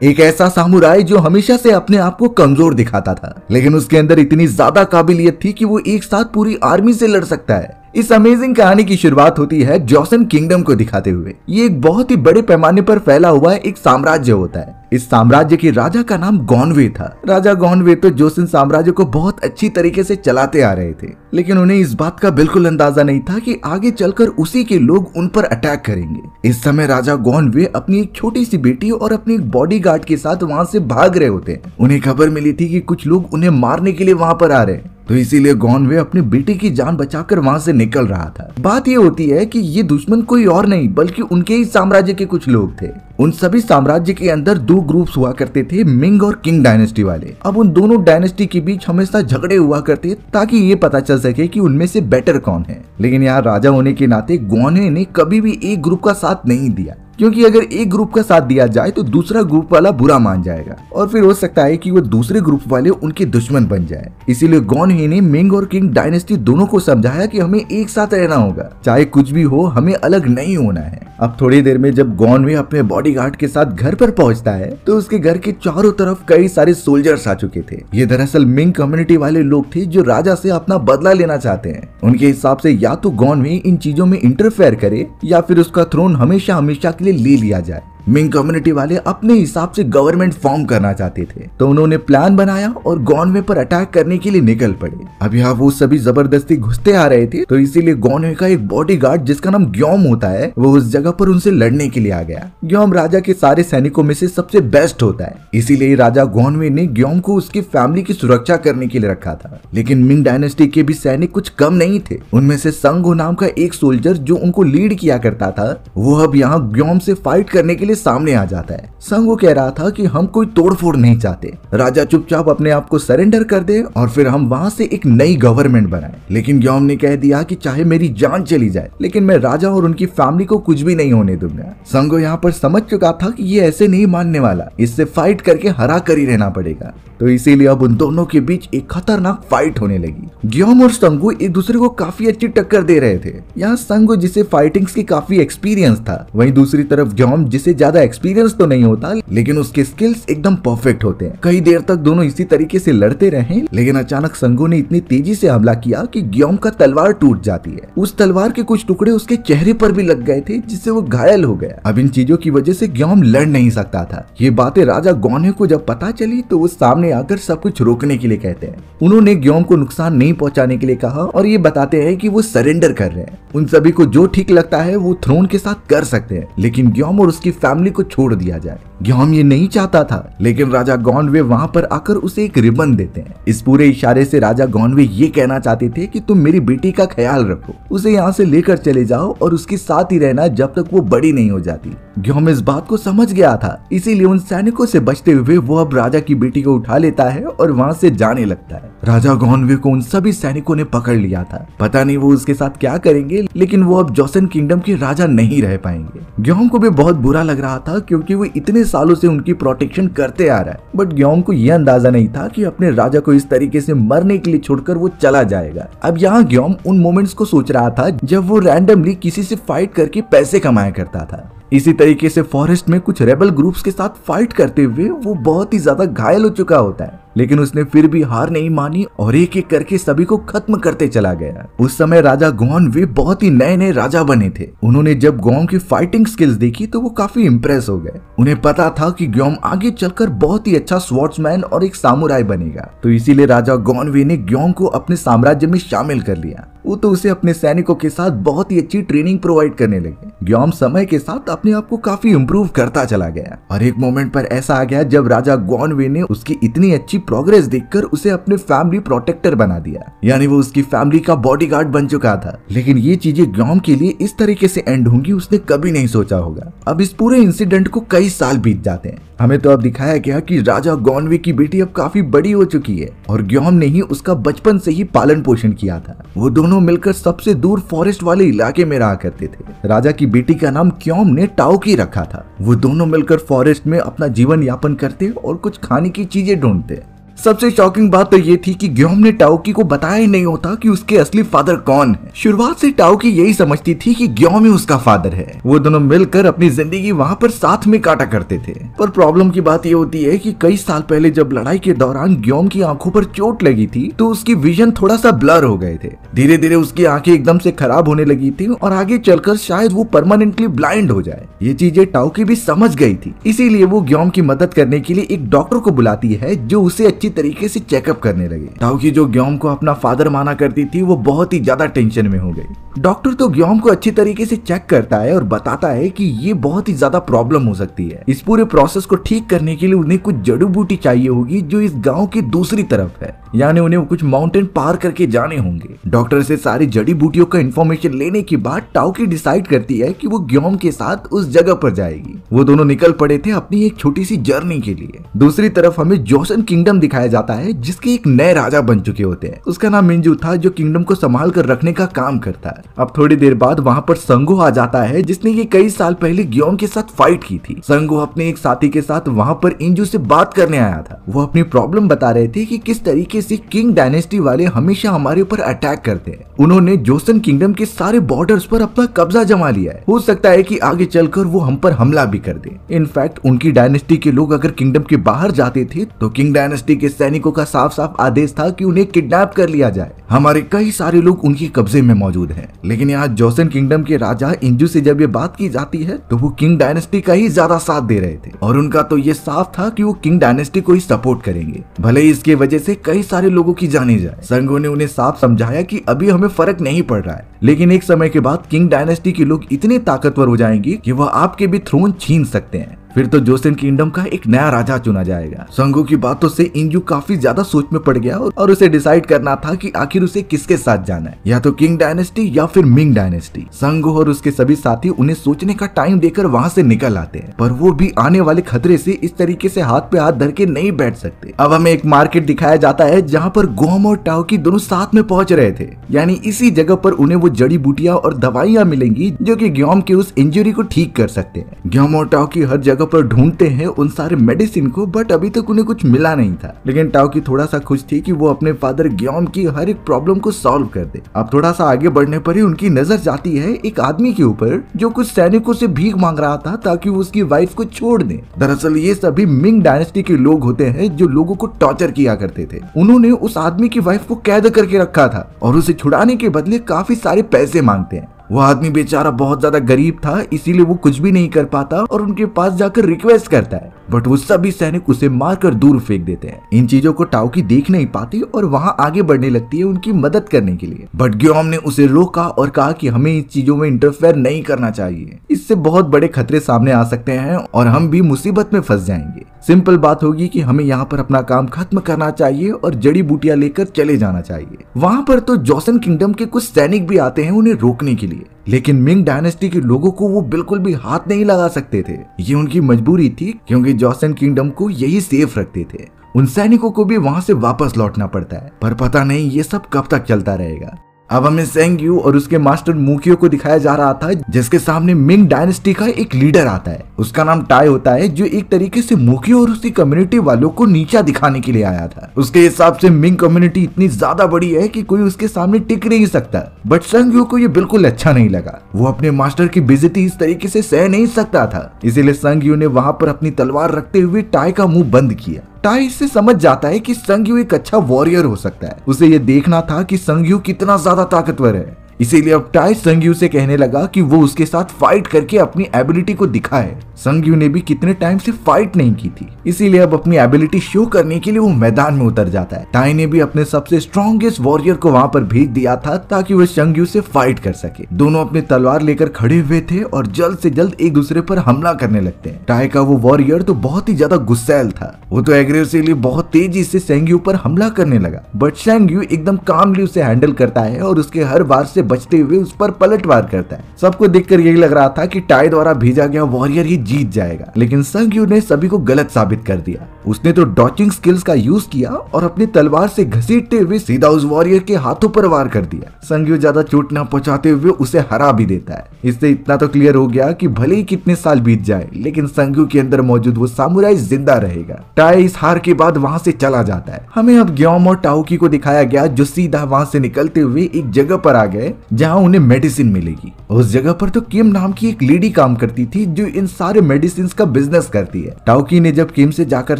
एक ऐसा सामुराई जो हमेशा से अपने आप को कमजोर दिखाता था, लेकिन उसके अंदर इतनी ज्यादा काबिलियत थी कि वो एक साथ पूरी आर्मी से लड़ सकता है। इस अमेजिंग कहानी की शुरुआत होती है जोसेन किंगडम को दिखाते हुए। ये एक बहुत ही बड़े पैमाने पर फैला हुआ एक साम्राज्य होता है। इस साम्राज्य के राजा का नाम गॉनवे था। राजा गॉनवे तो जोसेन साम्राज्य को बहुत अच्छी तरीके से चलाते आ रहे थे, लेकिन उन्हें इस बात का बिल्कुल अंदाजा नहीं था कि आगे चलकर उसी के लोग उन पर अटैक करेंगे। इस समय राजा गॉनवे अपनी एक छोटी सी बेटी और अपनी एक बॉडीगार्ड के साथ वहां से भाग रहे होते हैं। उन्हें खबर मिली थी कि कुछ लोग उन्हें मारने के लिए वहां पर आ रहे हैं, तो इसीलिए गॉनवे अपनी बेटी की जान बचाकर वहां से निकल रहा था। बात ये होती है कि ये दुश्मन कोई और नहीं बल्कि उनके ही साम्राज्य के कुछ लोग थे। उन सभी साम्राज्य के अंदर दो ग्रुप्स हुआ करते थे, मिंग और किंग डायनेस्टी वाले। अब उन दोनों डायनेस्टी के बीच हमेशा झगड़े हुआ करते ताकि ये पता चल सके कि उनमें से बेटर कौन है। लेकिन यहाँ राजा होने के नाते गॉनवे ने कभी भी एक ग्रुप का साथ नहीं दिया, क्योंकि अगर एक ग्रुप का साथ दिया जाए तो दूसरा ग्रुप वाला बुरा मान जाएगा और फिर हो सकता है कि वो दूसरे ग्रुप वाले उनके दुश्मन बन जाए। इसीलिए गॉनवे ने मिंग और किंग डायनेस्टी दोनों को समझाया कि हमें एक साथ रहना होगा, चाहे कुछ भी हो, हमें अलग नहीं होना है। अब थोड़ी देर में जब गॉनवे अपने बॉडीगार्ड के साथ घर पर पहुंचता है तो उसके घर के चारों तरफ कई सारे सोल्जर्स आ चुके थे। ये दरअसल मिंग कम्युनिटी वाले लोग थे जो राजा से अपना बदला लेना चाहते हैं। उनके हिसाब से या तो गॉनवे इन चीजों में इंटरफेयर करे या फिर उसका थ्रोन हमेशा हमेशा के लिए ले लिया जाए। मिंग कम्युनिटी वाले अपने हिसाब से गवर्नमेंट फॉर्म करना चाहते थे, तो उन्होंने प्लान बनाया और गॉनवे पर अटैक करने के लिए निकल पड़े। अब यहाँ वो सभी जबरदस्ती घुसते आ रहे थे, तो इसीलिए गॉनवे का एक बॉडीगार्ड जिसका नाम ग्योम होता है वो उस जगह पर उनसे लड़ने के लिए आ गया। ग्योम राजा के सारे सैनिकों में से सबसे बेस्ट होता है, इसीलिए राजा गॉनवे ने ग्योम को उसकी फैमिली की सुरक्षा करने के लिए रखा था। लेकिन मिंग डायनेस्टी के भी सैनिक कुछ कम नहीं थे। उनमें से संगो नाम का एक सोल्जर जो उनको लीड किया करता था, वो अब यहाँ ग्योम से फाइट करने के लिए सामने आ जाता है। संगो कह रहा था कि हम कोई तोड़फोड़ नहीं चाहते, राजा चुपचाप अपने आप को सरेंडर कर दे और फिर हम वहां से एक नई गवर्नमेंट बनाए। लेकिन ग्योम ने कह दिया कि चाहे मेरी जान चली जाए लेकिन मैं राजा और उनकी फैमिली को कुछ भी नहीं होने दूंगा। संगो यहाँ पर समझ चुका था कि ये ऐसे नहीं मानने वाला, इससे फाइट करके हरा कर ही रहना पड़ेगा। तो इसीलिए अब उन दोनों के बीच एक खतरनाक फाइट होने लगी। ग्योम और संगो एक दूसरे को काफी अच्छी टक्कर दे रहे थे। यहाँ संगो जिसे फाइटिंग्स की काफी एक्सपीरियंस था, वहीं दूसरी तरफ ग्योम जिसे ज्यादा एक्सपीरियंस तो नहीं होता लेकिन उसके स्किल्स एकदम परफेक्ट होते हैं। कई देर तक दोनों इसी तरीके से लड़ते रहे, लेकिन अचानक संगो ने इतनी तेजी से हमला किया कि ग्योम का तलवार टूट जाती है। उस तलवार के कुछ टुकड़े उसके चेहरे पर भी लग गए थे, जिससे वो घायल हो गया। अब इन चीजों की वजह से ग्योम लड़ नहीं सकता था। ये बातें राजा गॉनवे को जब पता चली तो वो सामने आकर सब कुछ रोकने के लिए कहते हैं। उन्होंने ग्योम को नुकसान नहीं पहुंचाने के लिए कहा और ये बताते हैं कि वो सरेंडर कर रहे हैं। उन सभी को जो ठीक लगता है वो थ्रोन के साथ कर सकते हैं, लेकिन ग्योम और उसकी फैमिली को छोड़ दिया जाए। ग्योम ये नहीं चाहता था, लेकिन राजा गॉनवे वहां पर आकर उसे एक रिबन देते हैं। इस पूरे इशारे से राजा गॉनवे ये कहना चाहते थे कि तुम मेरी बेटी का ख्याल रखो, उसे यहाँ से लेकर चले जाओ और उसके साथ ही रहना जब तक वो बड़ी नहीं हो जाती। ग्योम इस बात को समझ गया था, इसीलिए उन सैनिकों से बचते हुए वो अब राजा की बेटी को उठा लेता है और वहां से जाने लगता है। राजा गॉनवे को उन सभी सैनिकों ने पकड़ लिया था। पता नहीं वो उसके साथ क्या करेंगे, लेकिन वो अब जोसेन किंगडम के राजा नहीं रह पाएंगे। ग्योम को भी बहुत बुरा लग रहा था, क्योंकि वो इतने सालों से उनकी प्रोटेक्शन करते आ रहा है। बट ग्योम को यह अंदाजा नहीं था कि अपने राजा को इस तरीके से मरने के लिए छोड़कर वो चला जाएगा। अब यहाँ ग्योम उन मोमेंट्स को सोच रहा था जब वो रैंडमली किसी से फाइट करके पैसे कमाया करता था। इसी तरीके से फॉरेस्ट में कुछ रेबल ग्रुप्स के साथ फाइट करते हुए वो बहुत ही ज्यादा घायल हो चुका होता है, लेकिन उसने फिर भी हार नहीं मानी और एक एक करके सभी को खत्म करते चला गया। उस समय राजा गॉनवे बहुत ही नए नए राजा बने थे। उन्होंने जब ग्योम की फाइटिंग स्किल्स देखी तो वो काफी इम्प्रेस हो गए। उन्हें पता था कि ग्योम आगे चलकर बहुत ही अच्छा स्वॉर्ड्समैन और एक सामुराई बनेगा, तो इसीलिए राजा गॉनवे ने ग्योम को अपने साम्राज्य में शामिल कर लिया। वो तो उसे अपने सैनिकों के साथ बहुत ही अच्छी ट्रेनिंग प्रोवाइड करने लगे। ग्योम समय के साथ अपने आप को काफी इम्प्रूव करता चला गया और एक मोमेंट पर ऐसा आ गया जब राजा गॉनवे ने उसकी इतनी अच्छी प्रोग्रेस देखकर उसे अपने फैमिली प्रोटेक्टर बना दिया, यानी वो उसकी फैमिली का बॉडीगार्ड बन चुका था। लेकिन ये चीजें ग्योम के लिए इस तरीके से एंड होंगी उसने कभी नहीं सोचा होगा। अब इस पूरे इंसिडेंट को कई साल बीत जाते हैं। हमें तो अब दिखाया गया कि राजा गॉनवे की बेटी अब काफी बड़ी हो चुकी है और ग्योम ने ही उसका बचपन से ही पालन पोषण किया था। वो दोनों मिलकर सबसे दूर फॉरेस्ट वाले इलाके में रहा करते थे। राजा की बेटी का नाम ग्योम ने टाओकी रखा था। वो दोनों मिलकर फॉरेस्ट में अपना जीवन यापन करते और कुछ खाने की चीजें ढूंढते। सबसे शॉकिंग बात तो ये थी कि ग्योम ने टाओकी को बताया ही नहीं होता कि उसके असली फादर कौन है। शुरुआत से टाओकी यही समझती थी कि ग्योम ही उसका फादर है। वो दोनों मिलकर अपनी जिंदगी वहाँ पर साथ में काटा करते थे। पर प्रॉब्लम की बात ये होती है कि कई साल पहले जब लड़ाई के दौरान ग्योम की आंखों पर चोट लगी थी तो उसकी विजन थोड़ा सा ब्लर हो गए थे। धीरे धीरे उसकी आंखें एकदम से खराब होने लगी थी और आगे चलकर शायद वो परमानेंटली ब्लाइंड हो जाए। ये चीजें टाओकी भी समझ गई थी, इसीलिए वो ग्योम की मदद करने के लिए एक डॉक्टर को बुलाती है जो उसे अच्छी तरीके से चेकअप करने लगे। टाओकी जो ग्योम को अपना फादर माना करती थी वो बहुत ही ज्यादा टेंशन में हो गई। डॉक्टर तो ग्योम को अच्छी तरीके से चेक करता है और बताता है कि ये बहुत ही ज्यादा प्रॉब्लम हो सकती है। इस पूरे प्रोसेस को ठीक करने के लिए उन्हें कुछ जड़ी बूटी चाहिए होगी जो इस गांव की दूसरी तरफ है, यानी उन्हें कुछ माउंटेन पार करके जाने होंगे। डॉक्टर से सारी जड़ी बूटियों का इन्फॉर्मेशन लेने के बाद टाओकी डिसाइड करती है कि वो ग्योम के साथ उस जगह पर जाएगी। वो दोनों निकल पड़े थे अपनी एक छोटी सी जर्नी के लिए। दूसरी तरफ हमें जोसेन किंगडम दिखाया जाता है जिसके एक नए राजा बन चुके होते हैं। उसका नाम मिंजू था जो किंगडम को संभाल कर रखने का काम करता है। अब थोड़ी देर बाद वहाँ पर संगो आ जाता है जिसने ये कई साल पहले ग्योम के साथ फाइट की थी। संगो अपने एक साथी के साथ वहाँ पर इंजू से बात करने आया था। वो अपनी प्रॉब्लम बता रहे थे कि किस तरीके से किंग डायनेस्टी वाले हमेशा हमारे ऊपर अटैक करते हैं। उन्होंने जोसेन किंगडम के सारे बॉर्डर्स पर अपना कब्जा जमा लिया है। हो सकता है कि आगे चलकर वो हम पर हमला भी कर दे। इनफैक्ट उनकी डायनेस्टी के लोग अगर किंगडम के बाहर जाते थे तो किंग डायनेस्टी के सैनिकों का साफ साफ आदेश था कि उन्हें किडनैप कर लिया जाए। हमारे कई सारे लोग उनके कब्जे में मौजूद हैं। लेकिन यहाँ जोसेन किंगडम के राजा इंजू से जब ये बात की जाती है तो वो किंग डायनेस्टी का ही ज्यादा साथ दे रहे थे और उनका तो ये साफ था कि वो किंग डायनेस्टी को ही सपोर्ट करेंगे, भले ही इसके वजह से कई सारे लोगों की जाने जाए। संगो ने उन्हें साफ समझाया कि अभी हमें फर्क नहीं पड़ रहा है, लेकिन एक समय के बाद किंग डायनेस्टी के लोग इतने ताकतवर हो जाएंगे कि वह आपके भी थ्रोन छीन सकते हैं। फिर तो जोसेन किंगडम का एक नया राजा चुना जाएगा। संगो की बातों से इंजू काफी ज्यादा सोच में पड़ गया और उसे डिसाइड करना था कि आखिर उसे किसके साथ जाना है, या तो किंग डायनेस्टी या फिर मिंग डायनेस्टी। संगो और उसके सभी साथी उन्हें सोचने का टाइम देकर वहाँ से निकल आते हैं, पर वो भी आने वाले खतरे से इस तरीके से हाथ पे हाथ धर के नहीं बैठ सकते। अब हमें एक मार्केट दिखाया जाता है जहाँ पर गोम और टाओकी दोनों साथ में पहुंच रहे थे, यानी इसी जगह पर उन्हें वो जड़ी बूटियां और दवाइयां मिलेंगी जो कि ग्योम के उस इंजरी को ठीक कर सकते हैं। ग्योम और टाओकी हर जगह पर ढूंढते हैं उन सारे मेडिसिन को, बट अभी तक उन्हें कुछ मिला नहीं था। लेकिन टाओकी थोड़ा सा खुश थी कि वो अपने फादर ग्योम की हर एक प्रॉब्लम को सॉल्व कर दे। अब थोड़ा सा आगे बढ़ने पर ही उनकी नजर जाती है एक आदमी के ऊपर जो कुछ सैनिकों से भीख मांग रहा था ताकि वो उसकी वाइफ को छोड़ दे। दरअसल ये सभी मिंग डायनेस्टी के लोग होते हैं जो लोगों को टॉर्चर किया करते थे। उन्होंने उस आदमी की वाइफ को कैद करके रखा था और उसे छुड़ाने के बदले काफी सारे पैसे मांगते हैं। वो आदमी बेचारा बहुत ज्यादा गरीब था, इसीलिए वो कुछ भी नहीं कर पाता और उनके पास जाकर रिक्वेस्ट करता है, बट वो सभी सैनिक उसे मारकर दूर फेंक देते हैं। इन चीजों को टाओकी देख नहीं पाती और वहाँ आगे बढ़ने लगती है उनकी मदद करने के लिए, बट ग्योम ने उसे रोका और कहा कि हमें इस चीजों में इंटरफेयर नहीं करना चाहिए, इससे बहुत बड़े खतरे सामने आ सकते हैं और हम भी मुसीबत में फंस जाएंगे। सिंपल बात होगी कि हमें यहाँ पर अपना काम खत्म करना चाहिए और जड़ी बूटियां लेकर चले जाना चाहिए। वहाँ पर तो जोसेन किंगडम के कुछ सैनिक भी आते हैं उन्हें रोकने के लिए, लेकिन मिंग डायनेस्टी के लोगों को वो बिल्कुल भी हाथ नहीं लगा सकते थे। ये उनकी मजबूरी थी क्योंकि जोसेन किंगडम को यही सेफ रखते थे। उन सैनिकों को भी वहाँ से वापस लौटना पड़ता है, पर पता नहीं ये सब कब तक चलता रहेगा। अब हमें सेंग्यू और उसके मास्टर मुकियो को दिखाया जा रहा था जिसके सामने मिंग डायनेस्टी का एक लीडर आता है। उसका नाम टाई होता है जो एक तरीके से मुकियो और उसकी कम्युनिटी वालों को नीचा दिखाने के लिए आया था। उसके हिसाब से मिंग कम्युनिटी इतनी ज्यादा बड़ी है कि कोई उसके सामने टिक नहीं सकता, बट सेंग्यू को ये बिल्कुल अच्छा नहीं लगा। वो अपने मास्टर की बेइज्जती इस तरीके से सह नहीं सकता था, इसीलिए सेंग्यू ने वहां पर अपनी तलवार रखते हुए टाई का मुंह बंद किया। टाई इससे समझ जाता है कि सेंग्यू एक अच्छा वॉरियर हो सकता है। उसे ये देखना था कि सेंग्यू कितना ज्यादा ताकतवर है, इसीलिए अब टाई सेंग्यू से कहने लगा कि वो उसके साथ फाइट करके अपनी एबिलिटी को दिखाए। सेंग्यू ने भी कितने टाइम से फाइट नहीं की थी, इसीलिए अब अपनी एबिलिटी शो करने के लिए वो मैदान में उतर जाता है। टाई ने भी अपने सबसे स्ट्रॉन्गेस्ट वॉरियर को वहां पर भेज दिया था ताकि वो सेंग्यू से फाइट कर सके। दोनों अपनी तलवार लेकर खड़े हुए थे और जल्द से जल्द एक दूसरे पर हमला करने लगते हैं। टाई का वो वॉरियर तो बहुत ही ज्यादा गुस्सैल था, वो तो एग्रेसिवली बहुत तेजी से सेंग्यू पर हमला करने लगा, बट सेंग्यू एकदम कामली उसे हैंडल करता है और उसके हर वार से बचते हुए उस पर पलटवार करता है। सबको देखकर यही लग रहा था कि टाई द्वारा भेजा गया वॉरियर ही जीत जाएगा, लेकिन सेंग्यू ने सभी को गलत साबित कर दिया। उसने तो डॉचिंग स्किल्स का यूज किया और अपनी तलवार से घसीटते हुए सीधा उस वॉरियर के हाथों पर वार कर दिया। संग्यू ज्यादा चोट न पहुंचाते हुए उसे हरा भी देता है। इससे इतना तो क्लियर हो गया कि भले ही कितने साल बीत जाए लेकिन संग्यू के अंदर मौजूद वो सामुराई जिंदा रहेगा। टाई इस हार के बाद वहां से चला जाता है। हमें अब ग्योम और टाओकी को दिखाया गया जो सीधा वहां से निकलते हुए एक जगह पर आ गए जहां उन्हें मेडिसिन मिलेगी। उस जगह पर तो किम नाम की एक लेडी काम करती थी जो इन सारे मेडिसिन का बिजनेस करती है। टाओकी ने जब किम से जाकर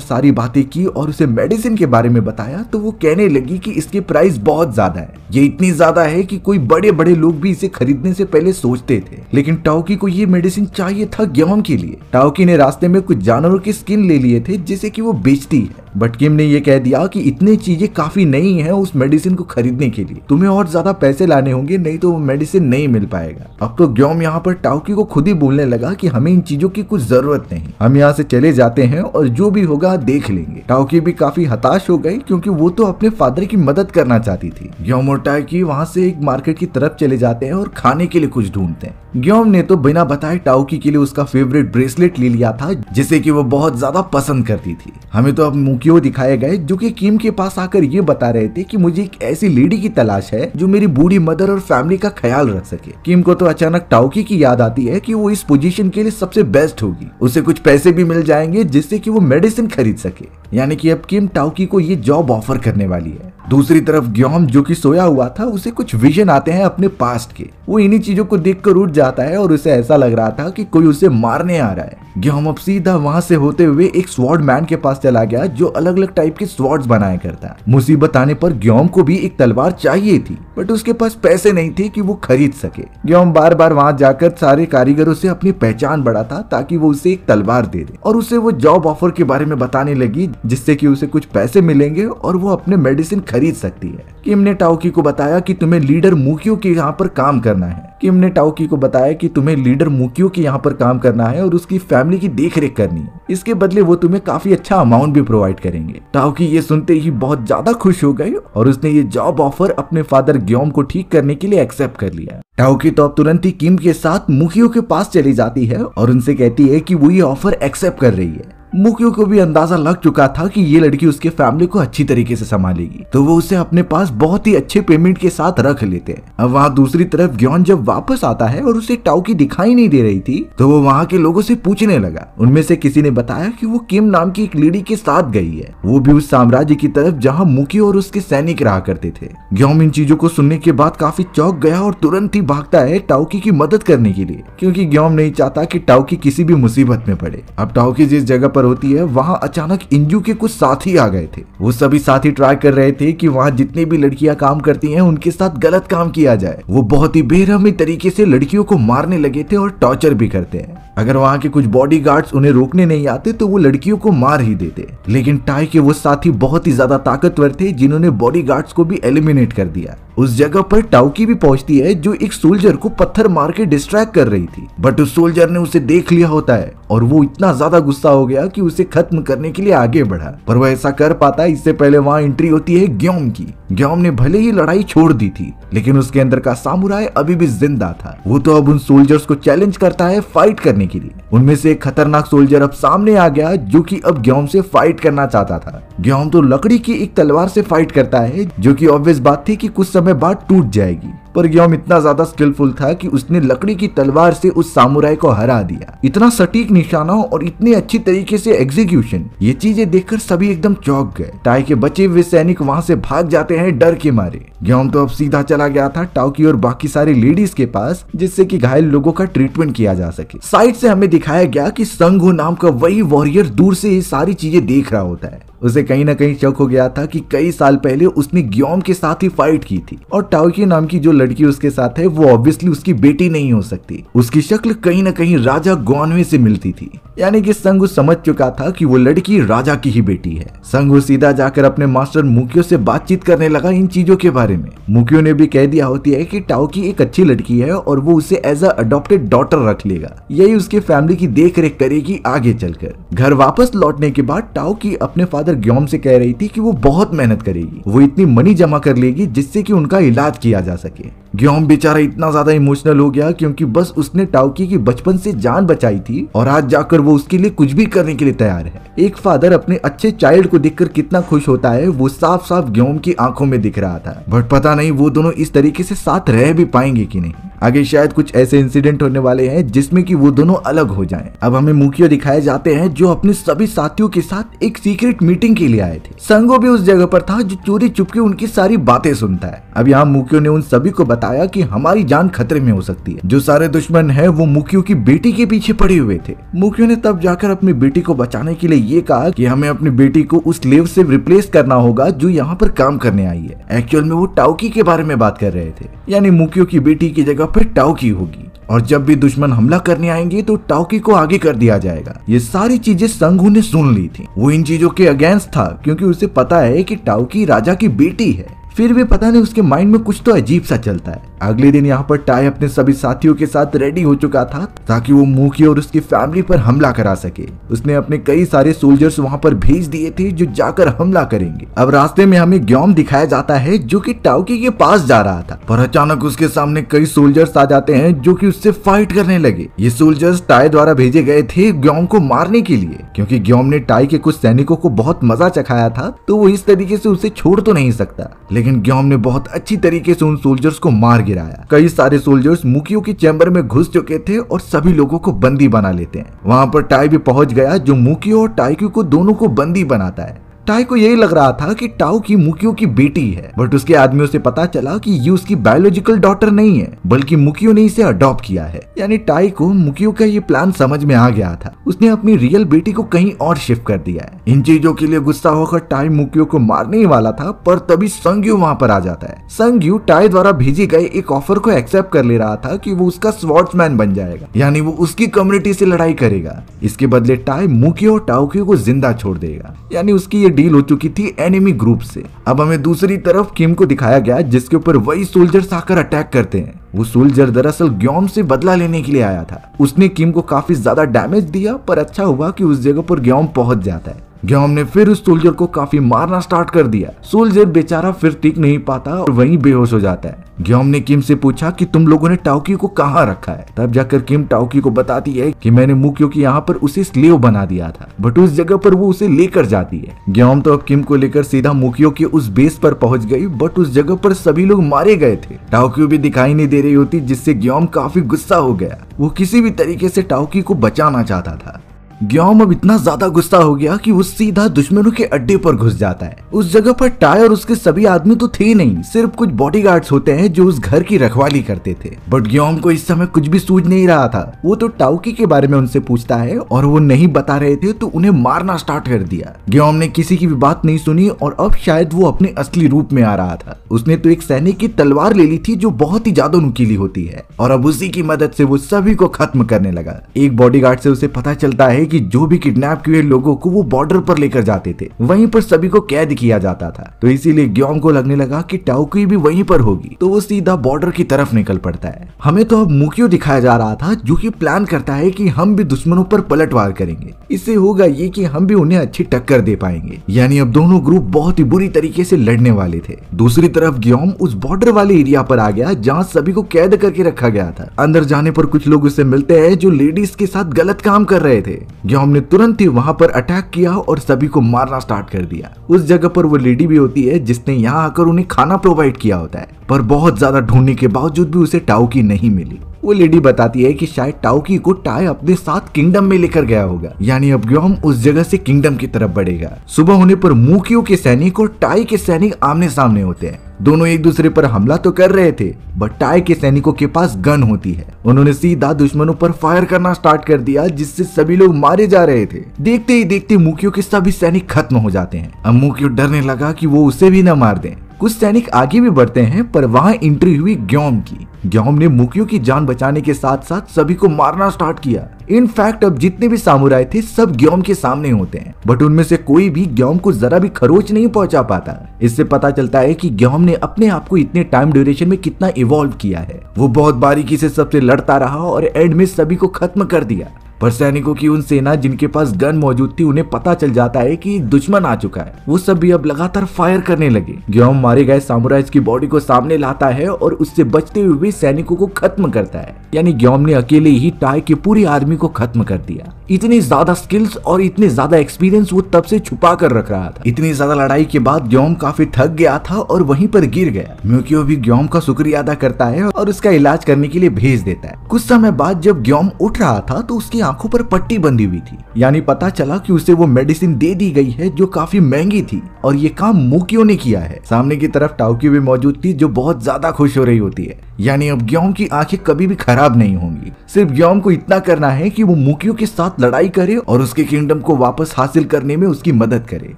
सारी बातें की और उसे मेडिसिन के बारे में बताया तो वो कहने लगी कि इसके प्राइस बहुत ज्यादा है। ये इतनी ज्यादा है कि कोई बड़े बड़े लोग भी इसे खरीदने से पहले सोचते थे। लेकिन टाओकी को ये मेडिसिन चाहिए था ग्योम के लिए। टाओकी ने रास्ते में कुछ जानवरों के स्किन ले लिए थे जिसे कि वो बेचती है, बट किम ने ये कह दिया कि इतनी चीजें काफी नहीं है उस मेडिसिन को खरीदने के लिए, तुम्हें और ज्यादा पैसे लाने होंगे नहीं तो वो मेडिसिन नहीं मिल पाएगा। अब तो ग्योम यहाँ पर टाओकी को खुद ही बोलने लगा कि हमें इन चीजों की कुछ जरूरत नहीं, हम यहाँ से चले जाते हैं और जो भी होगा देख लेंगे। टाओकी भी काफी हताश हो गई क्योंकि वो तो अपने फादर की मदद करना चाहती थी। ग्योम और टाओकी वहाँ से एक मार्केट की तरफ चले जाते हैं और खाने के लिए कुछ ढूंढते हैं। ग्योम ने तो बिना बताए टाओकी के लिए उसका फेवरेट ब्रेसलेट ले लिया था जिसे कि वो बहुत ज्यादा पसंद करती थी। हमें तो अब मुकियो दिखाए गए जो कि किम के पास आकर ये बता रहे थे कि मुझे एक ऐसी लेडी की तलाश है जो मेरी बूढ़ी मदर और फैमिली का ख्याल रख सके। किम को तो अचानक टाओकी की याद आती है कि वो इस पोजीशन के लिए सबसे बेस्ट होगी, उसे कुछ पैसे भी मिल जाएंगे जिससे कि वो मेडिसिन खरीद सके। यानी कि अब किम टाओकी को ये जॉब ऑफर करने वाली है। दूसरी तरफ ग्योम जो कि सोया हुआ था उसे कुछ विजन आते हैं अपने पास्ट के। वो इन्हीं चीजों को देखकर उठ जाता है और उसे ऐसा लग रहा था कि कोई उसे मारने आ रहा है। ग्योम अब सीधा वहां से होते हुए एक स्वॉर्ड मैन के पास चला गया जो अलग अलग टाइप के स्वॉर्ड्स बनाया करता है। मुसीबत आने पर ग्योम को भी एक तलवार चाहिए थी बट उसके पास पैसे नहीं थे कि वो खरीद सके। ग्योम बार बार वहां जाकर सारे कारीगरों से अपनी पहचान बढ़ाता ताकि वो उसे एक तलवार दे दे और उसे वो जॉब ऑफर के बारे में बताने लगी जिससे कि उसे कुछ पैसे मिलेंगे और वो अपने मेडिसिन खरीद सकती है। किम ने टाओकी को बताया कि तुम्हें लीडर मुकियो के यहाँ पर काम करना है। किम ने टाओकी को बताया कि तुम्हें लीडर मुकियो के यहाँ पर काम करना है और उसकी फैमिली की देखरेख करनी है। इसके बदले वो तुम्हें काफी अच्छा अमाउंट भी प्रोवाइड करेंगे। टाओकी ये सुनते ही बहुत ज्यादा खुश हो गई और उसने ये जॉब ऑफर अपने फादर ग्योम को ठीक करने के लिए एक्सेप्ट कर लिया। टाओकी तो अब तुरंत ही किम के साथ मुकियो के पास चली जाती है और उनसे कहती है कि वो ये ऑफर एक्सेप्ट कर रही है। मुकियो को भी अंदाजा लग चुका था कि ये लड़की उसके फैमिली को अच्छी तरीके से संभालेगी तो वो उसे अपने पास बहुत ही अच्छे पेमेंट के साथ रख लेते हैं। अब वहाँ दूसरी तरफ ग्योन जब वापस आता है और उसे टाओकी दिखाई नहीं दे रही थी तो वो वहाँ के लोगों से पूछने लगा। उनमें से किसी ने बताया कि वो किम नाम की एक लेडी के साथ गई है, वो भी उस साम्राज्य की तरफ जहाँ मुकियो और उसके सैनिक रहा करते थे। ग्योन इन चीजों को सुनने के बाद काफी चौंक गया और तुरंत ही भागता है टाओकी की मदद करने के लिए क्योंकि ग्योन नहीं चाहता कि टाओकी किसी भी मुसीबत में पड़े। अब टाओकी जिस जगह पर होती है वहां अचानक इंजू के कुछ साथी आ गए थे। वो सभी साथी ट्राई कर रहे थे कि वहां जितनी भी लड़कियां काम करती हैं उनके साथ गलत काम किया जाए। वो बहुत ही बेरहमी तरीके से लड़कियों को मारने लगे थे और टॉर्चर भी करते हैं। अगर वहां के कुछ बॉडीगार्ड्स उन्हें रोकने नहीं आते तो वो लड़कियों को मार ही देते। लेकिन टाई के वो साथी बहुत ही ज्यादा ताकतवर थे जिन्होंने बॉडीगार्ड्स को भी एलिमिनेट कर दिया। उस जगह पर टाओकी भी पहुंचती है जो एक सोल्जर को पत्थर मार के डिस्ट्रैक्ट कर रही थी बट उस सोल्जर ने उसे देख लिया होता है और वो इतना ज्यादा गुस्सा हो गया कि उसे खत्म करने के लिए आगे बढ़ा। पर वो ऐसा कर पाता है इससे पहले वहां एंट्री होती है ग्योम की। ग्योम ने भले ही लड़ाई छोड़ दी थी लेकिन उसके अंदर का सामुराई अभी भी जिंदा था। वो तो अब उन सोल्जर्स को चैलेंज करता है फाइट करने के लिए। उनमें से एक खतरनाक सोल्जर अब सामने आ गया जो कि अब ग्योम से फाइट करना चाहता था। ग्योम तो लकड़ी की एक तलवार से फाइट करता है जो कि ऑब्वियस बात थी कि कुछ समय बाद टूट जाएगी। पर ग्योम इतना ज्यादा स्किलफुल था कि उसने लकड़ी की तलवार से उस सामुराई को हरा दिया। इतना सटीक निशाना और इतनी अच्छी तरीके से एग्जीक्यूशन, ये चीजें देखकर सभी एकदम चौंक गए। टाई के बचे हुए सैनिक वहां से भाग जाते हैं डर के मारे। ग्योम तो अब सीधा चला गया था टाओकी और बाकी सारी लेडीज के पास जिससे कि घायल लोगों का ट्रीटमेंट किया जा सके। साइड से हमें दिखाया गया कि संगो नाम का वही वॉरियर दूर से ये सारी चीजें देख रहा होता है। उसे कहीं ना कहीं शक हो गया था कि कई साल पहले उसने ग्योम के साथ ही फाइट की थी और टाओकी नाम की जो लड़की उसके साथ है वो ऑब्वियसली उसकी बेटी नहीं हो सकती। उसकी शक्ल कहीं ना कहीं राजा ग्वानवे से मिलती थी। यानी कि संगु समझ चुका था कि वो लड़की राजा की ही बेटी है। संगु सीधा जाकर अपने मास्टर मुकियो से बातचीत करने लगा इन चीजों के बारे में। मुकियो ने भी कह दिया होती है कि टाओकी एक अच्छी लड़की है और वो उसे एज अ अडॉप्टेड डॉटर रख लेगा, यही उसके फैमिली की देख रेख करेगी आगे चलकर। घर वापस लौटने के बाद टाओकी अपने फादर ग्योम से कह रही थी कि वो बहुत मेहनत करेगी, वो इतनी मनी जमा कर लेगी जिससे कि उनका इलाज किया जा सके। ग्योम बेचारा इतना ज्यादा इमोशनल हो गया क्योंकि बस उसने टाओकी की बचपन से जान बचाई थी और आज जाकर वो उसके लिए कुछ भी करने के लिए तैयार है। एक फादर अपने अच्छे चाइल्ड को देखकर कितना खुश होता है वो साफ साफ ग्योम की आंखों में दिख रहा था, बट पता नहीं वो दोनों इस तरीके से साथ रह भी पाएंगे कि नहीं। आगे शायद कुछ ऐसे इंसिडेंट होने वाले हैं जिसमें कि वो दोनों अलग हो जाएं। अब हमें मुकियो दिखाए जाते हैं जो अपने सभी साथियों के साथ एक सीक्रेट मीटिंग के लिए आए थे। संगो भी उस जगह पर था जो चोरी चुपके उनकी सारी बातें सुनता है। अब यहाँ मुकियो ने उन सभी को बताया कि हमारी जान खतरे में हो सकती है। जो सारे दुश्मन है वो मुकियो की बेटी के पीछे पड़े हुए थे। मुकियो ने तब जाकर अपनी बेटी को बचाने के लिए ये कहा कि हमें अपनी बेटी को उस स्लेव से रिप्लेस करना होगा जो यहाँ पर काम करने आई है। एक्चुअल में वो टाओकी के बारे में बात कर रहे थे, यानी मुकियो की बेटी की जगह पर टाओकी होगी और जब भी दुश्मन हमला करने आएंगे तो टाओकी को आगे कर दिया जाएगा। ये सारी चीजें संगू ने सुन ली थी। वो इन चीजों के अगेंस्ट था क्योंकि उसे पता है कि टाओकी राजा की बेटी है। फिर भी पता नहीं उसके माइंड में कुछ तो अजीब सा चलता है। अगले दिन यहाँ पर टाई अपने सभी साथियों के साथ रेडी हो चुका था ताकि वो मुकियो और उसकी फैमिली पर हमला करा सके। उसने अपने कई सारे सोल्जर्स वहाँ पर भेज दिए थे जो जाकर हमला करेंगे। अब रास्ते में हमें ग्योम दिखाया जाता है जो कि टाओकी के पास जा रहा था, पर अचानक उसके सामने कई सोल्जर्स आ जाते हैं जो कि उससे फाइट करने लगे। ये सोल्जर्स टाई द्वारा भेजे गए थे ग्योम को मारने के लिए, क्योंकि ग्योम ने टाई के कुछ सैनिकों को बहुत मजा चखाया था तो वो इस तरीके से उसे छोड़ तो नहीं सकता। लेकिन ग्योम ने बहुत अच्छी तरीके से उन सोल्जर्स को मार गिराया। कई सारे सोल्जर्स मुकियो की चैम्बर में घुस चुके थे और सभी लोगों को बंदी बना लेते हैं। वहां पर टाई भी पहुंच गया जो मुकियो और टाइक्यू को दोनों को बंदी बनाता है। टाई को यही लग रहा था कि टाओकी मुकियो की बेटी है, बट उसके आदमियों से पता चला कि ये उसकी बायोलॉजिकल डॉटर नहीं है बल्कि मुकियो ने इसे अडॉप्ट किया है। यानी टाई को मुकियो का ये प्लान समझ में आ गया था। उसने अपनी रियल बेटी को कहीं और शिफ्ट कर दिया है। इन चीजों के लिए गुस्सा होकर टाई मुकियो को मारने ही वाला था, पर तभी संग्यू वहाँ पर आ जाता है। संग्यू टाई द्वारा भेजे गए एक ऑफर को एक्सेप्ट कर ले रहा था कि वो उसका स्वॉर्ड्समैन बन जाएगा, यानी वो उसकी कम्युनिटी से लड़ाई करेगा। इसके बदले टाई मुकियो और टाओकी को जिंदा छोड़ देगा, यानी उसकी ये डील हो चुकी थी एनिमी ग्रुप से। अब हमें दूसरी तरफ किम को दिखाया गया जिसके ऊपर वही सोल्जर्स आकर अटैक करते हैं। वो सोल्जर दरअसल ग्योम से बदला लेने के लिए आया था। उसने किम को काफी ज्यादा डैमेज दिया, पर अच्छा हुआ कि उस जगह पर ग्योम पहुंच जाता है। ग्योम ने फिर उस सोल्जर को काफी मारना स्टार्ट कर दिया। सोल्जर बेचारा फिर टिक नहीं पाता और वहीं बेहोश हो जाता है। ग्योम ने किम से पूछा कि तुम लोगों ने टाओकी को कहाँ रखा है। तब जाकर किम टाओकी को बताती है कि मैंने मुकियो की यहाँ पर उसे स्लेव बना दिया था, बट उस जगह पर वो उसे लेकर जाती है। ग्योम तो अब किम को लेकर सीधा मुकियो के उस बेस पर पहुंच गई, बट उस जगह पर सभी लोग मारे गए थे। टाओकी भी दिखाई नहीं दे रही होती, जिससे ग्योम काफी गुस्सा हो गया। वो किसी भी तरीके से टाओकी को बचाना चाहता था। ग्योम अब इतना ज्यादा गुस्सा हो गया कि वो सीधा दुश्मनों के अड्डे पर घुस जाता है। उस जगह पर टाई और उसके सभी आदमी तो थे नहीं, सिर्फ कुछ बॉडीगार्ड्स होते हैं जो उस घर की रखवाली करते थे। बट ग्योम को इस समय कुछ भी सूझ नहीं रहा था। वो तो टाओकी के बारे में उनसे पूछता है और वो नहीं बता रहे थे तो उन्हें मारना स्टार्ट कर दिया। ग्योम ने किसी की भी बात नहीं सुनी और अब शायद वो अपने असली रूप में आ रहा था। उसने तो एक सैनिक की तलवार ले ली थी जो बहुत ही ज्यादा नुकीली होती है और अब उसी की मदद से वो सभी को खत्म करने लगा। एक बॉडीगार्ड से उसे पता चलता है कि जो भी किडनैप किए लोगों को वो बॉर्डर पर लेकर जाते थे, वहीं पर सभी को कैद किया जाता था। तो इसीलिए ग्योम को लगने लगा कि टाओकी भी वहीं पर होगी, तो वो सीधा बॉर्डर की तरफ निकल पड़ता है। हमें तो अब मुकियो दिखाया जा रहा था जो कि प्लान करता है कि हम भी दुश्मनों पर पलटवार करेंगे। इससे होगा ये कि हम भी उन्हें अच्छी टक्कर दे पाएंगे। यानी अब दोनों ग्रुप बहुत ही बुरी तरीके से लड़ने वाले थे। दूसरी तरफ ग्योम उस बॉर्डर वाले एरिया पर आ गया जहाँ सभी को कैद करके रखा गया था। अंदर जाने पर कुछ लोग उससे मिलते हैं जो लेडीज के साथ गलत काम कर रहे थे। ग्योम ने तुरंत ही वहां पर अटैक किया और सभी को मारना स्टार्ट कर दिया। उस जगह पर वो लेडी भी होती है जिसने यहाँ आकर उन्हें खाना प्रोवाइड किया होता है, पर बहुत ज्यादा ढूंढने के बावजूद भी उसे टाओकी नहीं मिली। वो लेडी बताती है कि शायद टाओकी को टाई अपने साथ किंगडम में लेकर गया होगा, यानी अब ग्योम उस जगह से किंगडम की तरफ बढ़ेगा। सुबह होने पर मुकियो के सैनिक और टाई के सैनिक आमने सामने होते हैं। दोनों एक दूसरे पर हमला तो कर रहे थे, बट टाई के सैनिकों के पास गन होती है। उन्होंने सीधा दुश्मनों पर फायर करना स्टार्ट कर दिया, जिससे सभी लोग मारे जा रहे थे। देखते ही देखते मुकियो के सभी सैनिक खत्म हो जाते हैं। अब मुकियो डरने लगा कि वो उसे भी न मार दें। कुछ सैनिक आगे भी बढ़ते हैं, पर वहां एंट्री हुई ग्योम की। ग्योम ने मुकियो की जान बचाने के साथ साथ सभी को मारना स्टार्ट किया। इनफैक्ट अब जितने भी सामुराई थे सब ग्योम के सामने होते हैं, बट उनमें से कोई भी ग्योम को जरा भी खरोच नहीं पहुंचा पाता। इससे पता चलता है कि ग्योम ने अपने आप को इतने टाइम ड्यूरेशन में कितना इवॉल्व किया है। वो बहुत बारीकी से सबसे लड़ता रहा और एंड में सभी को खत्म कर दिया। पर सैनिकों की उन सेना जिनके पास गन मौजूद थी उन्हें पता चल जाता है कि दुश्मन आ चुका है। वो सब भी अब लगातार फायर करने लगे। ग्योम मारे गए सामुराइज की बॉडी को सामने लाता है और उससे बचते हुए सैनिकों को खत्म करता है। यानी ग्योम ने अकेले ही टाई की पूरी आर्मी को खत्म कर दिया। इतनी ज्यादा स्किल्स और इतने ज्यादा एक्सपीरियंस वो तब से छुपा कर रख रहा था। इतनी ज्यादा लड़ाई के बाद ग्योम काफी थक गया था और वहीं पर गिर गया। म्यूकियो भी ग्योम का शुक्रिया अदा करता है और उसका इलाज करने के लिए भेज देता है। कुछ समय बाद जब ग्योम उठ रहा था तो उसकी आंखों पर पट्टी बंधी हुई थी। यानी पता चला कि उसे वो मेडिसिन दे दी गई है जो काफी महंगी थी और ये काम म्यूकियो ने किया है। सामने की तरफ टाओकी भी मौजूद थी जो बहुत ज्यादा खुश हो रही होती है। यानी अब ग्योम की आंखें कभी भी खराब नहीं होंगी। सिर्फ ग्योम को इतना करना है कि वो म्यूकियो के साथ लड़ाई करे और उसके किंगडम को वापस हासिल करने में उसकी मदद करे।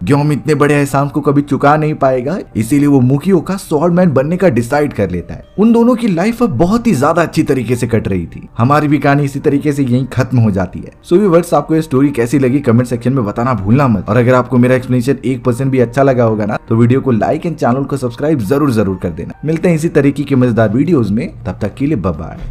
ग्योम इतने बड़े एहसान को कभी चुका नहीं पाएगा, इसीलिए वो म्यूकियो का स्वॉर्डमैन बनने का डिसाइड कर लेता है। उन दोनों की लाइफ अब बहुत ही ज्यादा अच्छी तरीके से कट रही थी। हमारी भी कहानी इसी तरीके से यहीं खत्म हो जाती है। सो व्यूअर्स, आपको ये स्टोरी कैसी लगी कमेंट सेक्शन में बताना भूलना मत। और अगर आपको मेरा एक्सप्लेनेशन 1% भी अच्छा लगा होगा ना तो वीडियो को लाइक एंड चैनल को सब्सक्राइब जरूर कर देना। मिलते हैं इसी तरीके की मजेदार वीडियोस में, तब तक के लिए बाय बाय।